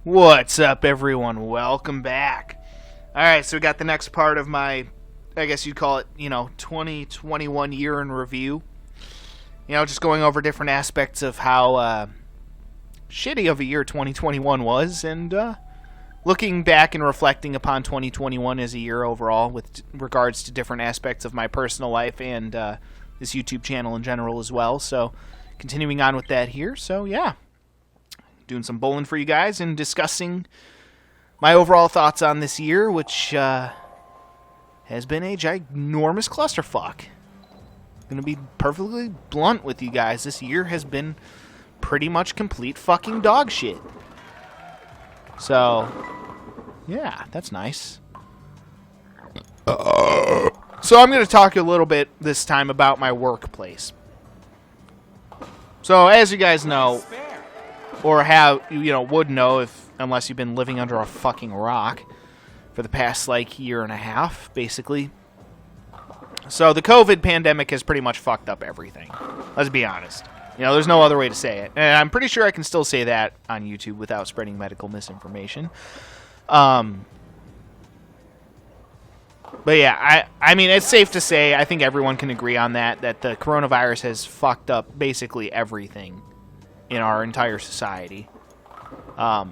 What's up, everyone? Welcome back. Alright, so we got the next part of my, I guess you'd call it, 2021 year in review. Just going over different aspects of how shitty of a year 2021 was, and looking back and reflecting upon 2021 as a year overall with regards to different aspects of my personal life and this YouTube channel in general as well. So, continuing on with that here. So, yeah. Doing some bowling for you guys and discussing my overall thoughts on this year, which has been a ginormous clusterfuck. Gonna be perfectly blunt with you guys. This year has been pretty much complete fucking dog shit. So, yeah, that's nice. So I'm gonna talk a little bit this time about my workplace. So, as you guys know, or would know if, unless you've been living under a fucking rock for the past, year and a half, basically. So the COVID pandemic has pretty much fucked up everything. Let's be honest. There's no other way to say it. And I'm pretty sure I can still say that on YouTube without spreading medical misinformation. But yeah, I mean, it's safe to say, I think everyone can agree on that the coronavirus has fucked up basically everything in our entire society. For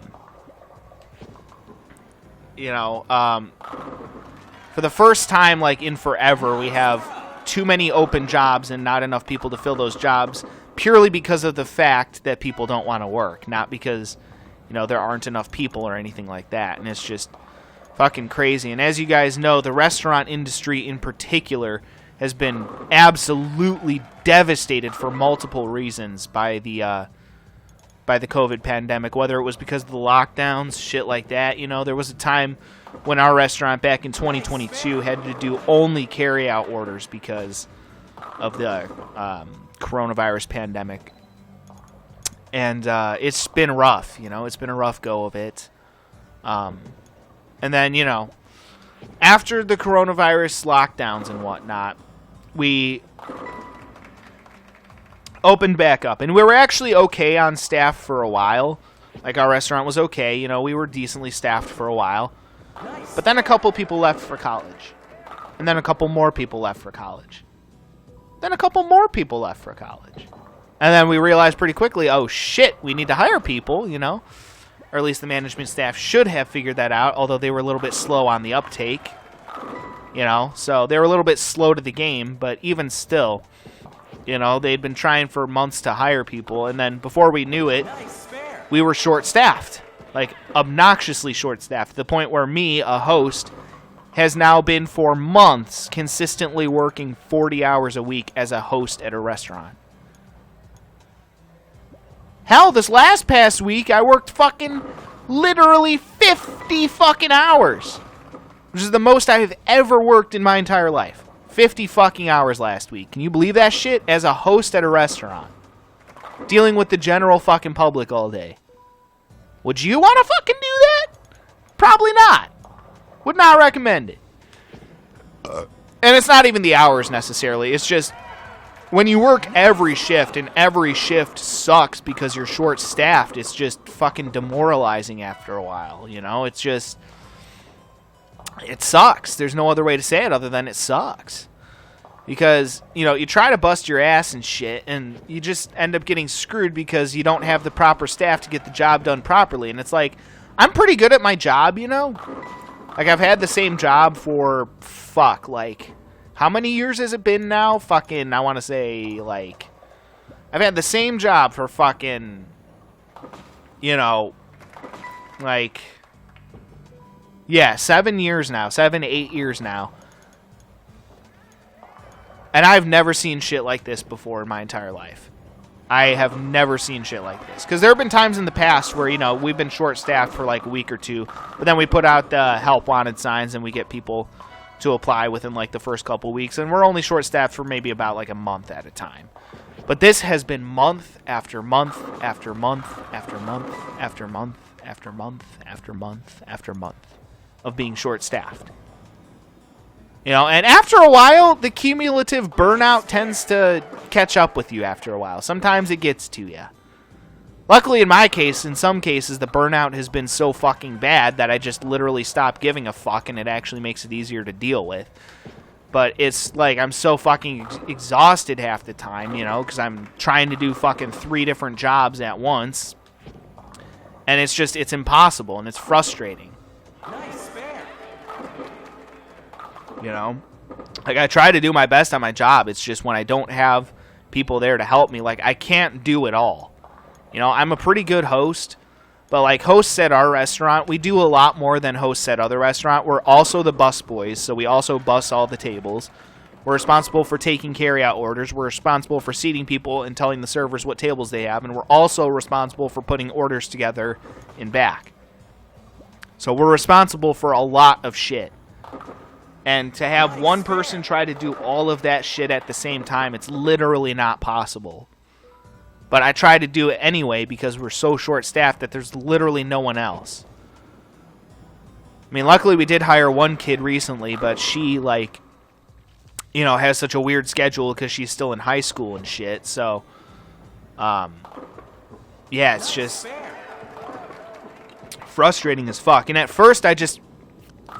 the first time, in forever, we have too many open jobs and not enough people to fill those jobs, purely because of the fact that people don't want to work, not because, there aren't enough people or anything like that. And it's just fucking crazy. And as you guys know, the restaurant industry in particular has been absolutely devastated for multiple reasons by the COVID pandemic, whether it was because of the lockdowns, shit like that. There was a time when our restaurant back in 2022 had to do only carry-out orders because of the coronavirus pandemic. And it's been rough, it's been a rough go of it. And then, after the coronavirus lockdowns and whatnot, we opened back up, and we were actually okay on staff for a while. Our restaurant was okay, we were decently staffed for a while. But then a couple people left for college. And then a couple more people left for college. Then a couple more people left for college. And then we realized pretty quickly, oh shit, we need to hire people, or at least the management staff should have figured that out, although they were a little bit slow on the uptake. So they were a little bit slow to the game, but even still, they'd been trying for months to hire people, and then before we knew it, we were short-staffed. Obnoxiously short-staffed, to the point where me, a host, has now been for months consistently working 40 hours a week as a host at a restaurant. Hell, this past week, I worked fucking literally 50 fucking hours, which is the most I've ever worked in my entire life. 50 fucking hours last week. Can you believe that shit? As a host at a restaurant. Dealing with the general fucking public all day. Would you want to fucking do that? Probably not. Would not recommend it. And it's not even the hours necessarily. It's just when you work every shift and every shift sucks because you're short-staffed, it's just fucking demoralizing after a while, It's just... It sucks. There's no other way to say it other than it sucks. Because, you try to bust your ass and shit, and you just end up getting screwed because you don't have the proper staff to get the job done properly. And it's I'm pretty good at my job, I've had the same job for, how many years has it been now? I want to say, I've had the same job for 7, years now. 7 to 8 years now. And I've never seen shit like this before in my entire life. I have never seen shit like this. Because there have been times in the past where, we've been short-staffed for a week or two. But then we put out the help wanted signs and we get people to apply within the first couple weeks. And we're only short-staffed for maybe about a month at a time. But this has been month after month after month after month after month after month after month after month of being short-staffed. And after a while, the cumulative burnout tends to catch up with you after a while. Sometimes it gets to you. Luckily, in my case, in some cases, the burnout has been so fucking bad that I just literally stopped giving a fuck, and it actually makes it easier to deal with. But it's like I'm so fucking exhausted half the time, you know, because I'm trying to do fucking 3 different jobs at once. And it's just, it's impossible, and it's frustrating. Nice, fair. You know? Like, I try to do my best on my job. It's just when I don't have people there to help me, like, I can't do it all. You know, I'm a pretty good host, but like hosts at our restaurant, we do a lot more than hosts at other restaurants. We're also the bus boys, so we also bus all the tables. We're responsible for taking carry-out orders. We're responsible for seating people and telling the servers what tables they have, and we're also responsible for putting orders together in back. So we're responsible for a lot of shit. And to have one person try to do all of that shit at the same time, it's literally not possible. But I try to do it anyway because we're so short-staffed that there's literally no one else. I mean, luckily we did hire one kid recently, but she, like, you know, has such a weird schedule because she's still in high school and shit. So, yeah, it's just frustrating as fuck. And at first I just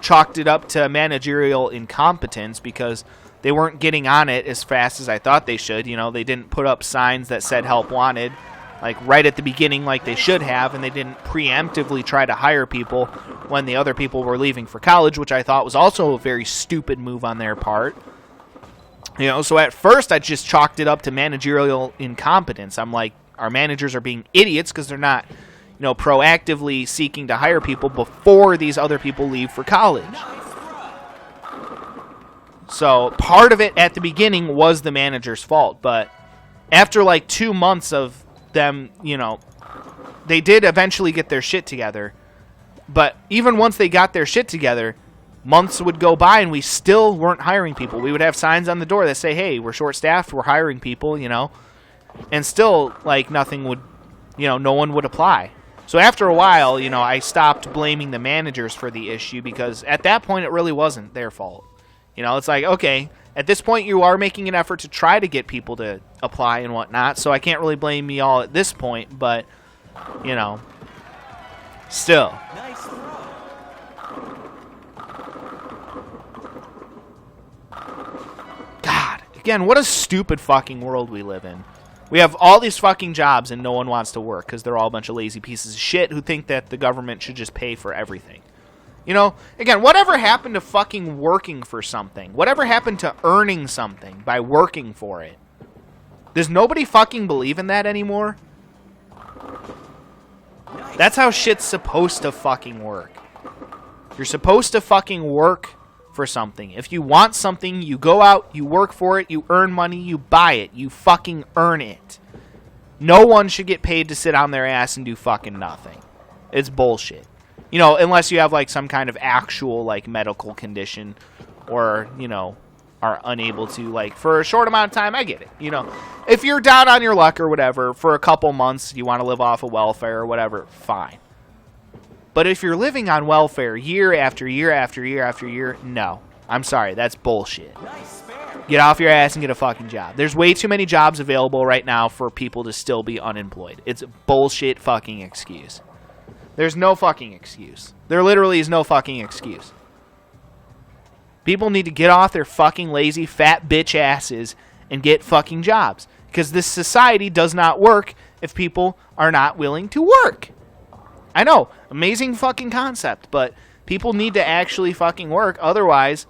chalked it up to managerial incompetence because they weren't getting on it as fast as I thought they should. You know, they didn't put up signs that said help wanted, like right at the beginning like they should have, and they didn't preemptively try to hire people when the other people were leaving for college, which I thought was also a very stupid move on their part. You know, so at first I just chalked it up to managerial incompetence. I'm like, our managers are being idiots because they're not, you know, proactively seeking to hire people before these other people leave for college. So part of it at the beginning was the manager's fault, but after like 2 months of them, you know, they did eventually get their shit together. But even once they got their shit together, months would go by and we still weren't hiring people. We would have signs on the door that say, hey, we're short-staffed, we're hiring people, you know, and still, like, nothing would, you know, no one would apply. So after a while, you know, I stopped blaming the managers for the issue because at that point it really wasn't their fault. You know, it's like, okay, at this point you are making an effort to try to get people to apply and whatnot, so I can't really blame y'all at this point, but, you know, still. Nice throw. God, again, what a stupid fucking world we live in. We have all these fucking jobs and no one wants to work because they're all a bunch of lazy pieces of shit who think that the government should just pay for everything. You know, again, whatever happened to fucking working for something? Whatever happened to earning something by working for it? Does nobody fucking believe in that anymore? That's how shit's supposed to fucking work. You're supposed to fucking work for something. If you want something, you go out, you work for it, you earn money, you buy it, you fucking earn it. No one should get paid to sit on their ass and do fucking nothing. It's bullshit. You know, unless you have, like, some kind of actual, like, medical condition or, you know, are unable to, like, for a short amount of time, I get it. You know, if you're down on your luck or whatever, for a couple months, you want to live off of welfare or whatever, fine. But if you're living on welfare year after year after year after year, no. I'm sorry, that's bullshit. Nice, fair. Get off your ass and get a fucking job. There's way too many jobs available right now for people to still be unemployed. It's a bullshit fucking excuse. There's no fucking excuse. There literally is no fucking excuse. People need to get off their fucking lazy fat bitch asses and get fucking jobs. Because this society does not work if people are not willing to work. I know, amazing fucking concept, but people need to actually fucking work. Otherwise,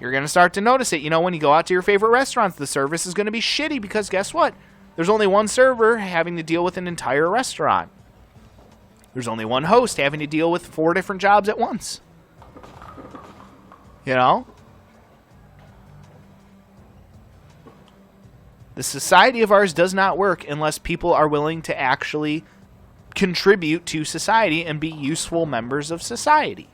you're going to start to notice it. You know, when you go out to your favorite restaurants, the service is going to be shitty because guess what? There's only one server having to deal with an entire restaurant. There's only one host having to deal with 4 different jobs at once. You know? The society of ours does not work unless people are willing to actually contribute to society and be useful members of society.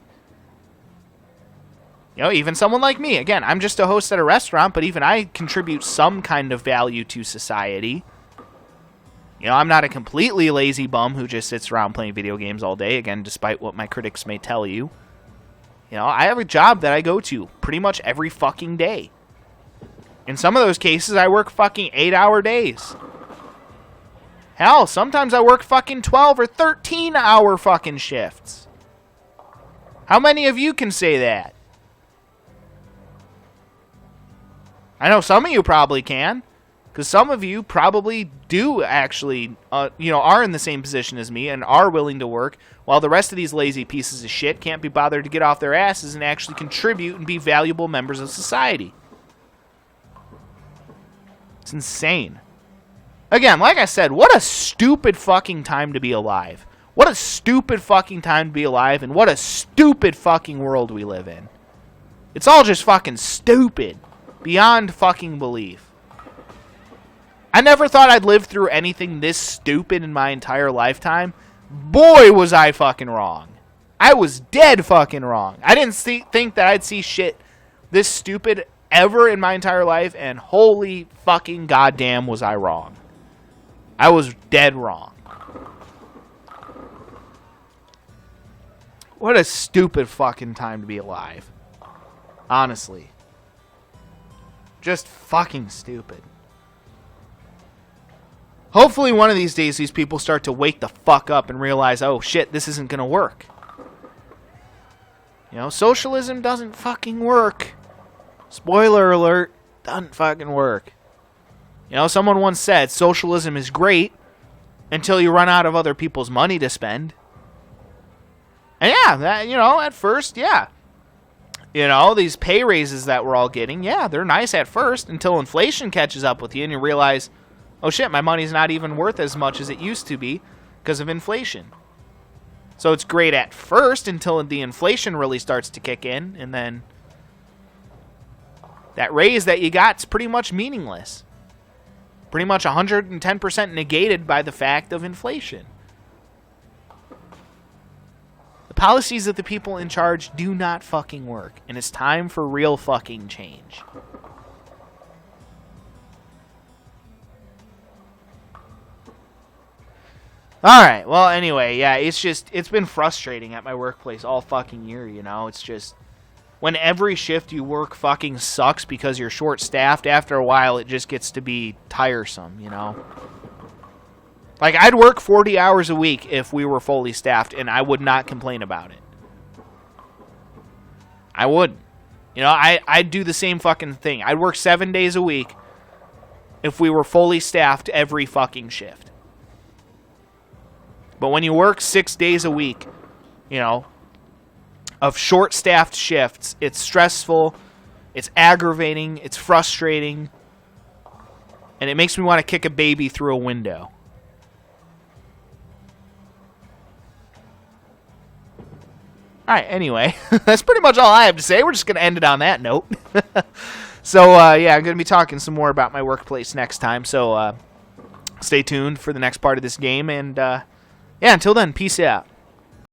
You know, even someone like me. Again, I'm just a host at a restaurant, but even I contribute some kind of value to society. You know, I'm not a completely lazy bum who just sits around playing video games all day, again, despite what my critics may tell you. You know, I have a job that I go to pretty much every fucking day. In some of those cases, I work fucking 8-hour days. Hell, sometimes I work fucking 12 or 13-hour fucking shifts. How many of you can say that? I know some of you probably can. Because some of you probably do actually, are in the same position as me and are willing to work, while the rest of these lazy pieces of shit can't be bothered to get off their asses and actually contribute and be valuable members of society. It's insane. Again, like I said, what a stupid fucking time to be alive. What a stupid fucking time to be alive, and what a stupid fucking world we live in. It's all just fucking stupid. Beyond fucking belief. I never thought I'd live through anything this stupid in my entire lifetime. Boy, was I fucking wrong. I was dead fucking wrong. I didn't think that I'd see shit this stupid ever in my entire life, and holy fucking goddamn was I wrong. I was dead wrong. What a stupid fucking time to be alive. Honestly. Just fucking stupid. Hopefully one of these days these people start to wake the fuck up and realize, oh shit, this isn't gonna work. Socialism doesn't fucking work. Spoiler alert, doesn't fucking work. Someone once said socialism is great until you run out of other people's money to spend. And yeah, that, at first, yeah. These pay raises that we're all getting, yeah, they're nice at first until inflation catches up with you and you realize, oh shit, my money's not even worth as much as it used to be because of inflation. So it's great at first until the inflation really starts to kick in, and then that raise that you got's pretty much meaningless. Pretty much 110% negated by the fact of inflation. The policies of the people in charge do not fucking work, and it's time for real fucking change. Alright, well, anyway, yeah, it's been frustrating at my workplace all fucking year, It's just, when every shift you work fucking sucks because you're short-staffed, after a while it just gets to be tiresome, Like, I'd work 40 hours a week if we were fully staffed, and I would not complain about it. I wouldn't. I'd do the same fucking thing. I'd work 7 days a week if we were fully staffed every fucking shift. But when you work 6 days a week, of short-staffed shifts, it's stressful, it's aggravating, it's frustrating, and it makes me want to kick a baby through a window. Alright, anyway, that's pretty much all I have to say. We're just going to end it on that note. So, yeah, I'm going to be talking some more about my workplace next time, so stay tuned for the next part of this game, and yeah, until then, peace out.